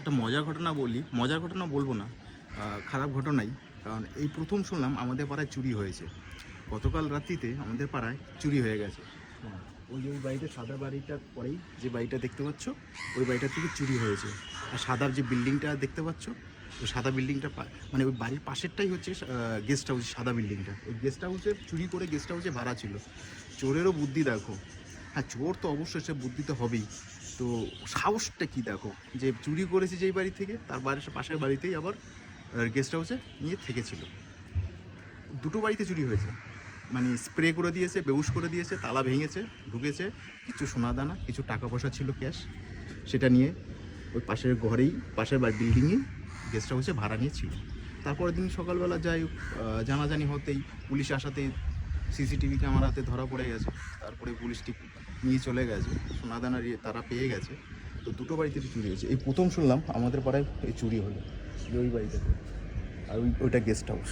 একটা মজার ঘটনা বলি, মজার ঘটনা বলবো না, খারাপ ঘটনাই। কারণ এই প্রথম শুনলাম আমাদের পাড়ায় চুরি হয়েছে। গতকাল রাত্রিতে আমাদের পাড়ায় চুরি হয়ে গেছে। হ্যাঁ, ওই বাড়িতে সাদা বাড়িটার পরেই যে বাড়িটা দেখতে পাচ্ছ, ওই বাড়িটার থেকে চুরি হয়েছে। আর সাদার যে বিল্ডিংটা দেখতে পাচ্ছ, ওই সাদা বিল্ডিংটা মানে ওই বাড়ির পাশেরটাই হচ্ছে গেস্ট হাউস। সাদা বিল্ডিংটা ওই গেস্ট হাউসে চুরি করে গেস্ট হাউসে ভাড়া ছিল। চোরেরও বুদ্ধি দেখো। হ্যাঁ, চোর তো অবশ্যই সে বুদ্ধি তো হবেই। তো সাহসটা কি দেখো, যে চুরি করেছে যেই বাড়ি থেকে, তার বাড়ির পাশের বাড়িতেই আবার গেস্ট হাউসে নিয়ে থেকেছিল। দুটো বাড়িতে চুরি হয়েছে, মানে স্প্রে করে দিয়েছে, বেউস করে দিয়েছে, তালা ভেঙেছে, ঢুকেছে। কিছু সোনাদানা, কিছু টাকা পয়সা ছিল ক্যাশ, সেটা নিয়ে ওই পাশের ঘরেই, পাশের বিল্ডিংয়েই গেস্ট হাউসে ভাড়া নিয়েছিল। তারপরের দিন সকালবেলা যাই জানাজানি হতেই, পুলিশ আসাতেই সিসিটিভি ক্যামেরাতে ধরা পড়ে গেছে। তারপরে পুলিশটি নিয়ে চলে গেছে, সোনাদানা তারা পেয়ে গেছে। তো দুটো বাড়িতে চুরি হয়েছে। এই প্রথম শুনলাম আমাদের পাড়ায় এই চুরি হলো, ওই বাড়িটাতে। আর ওইটা গেস্ট হাউস।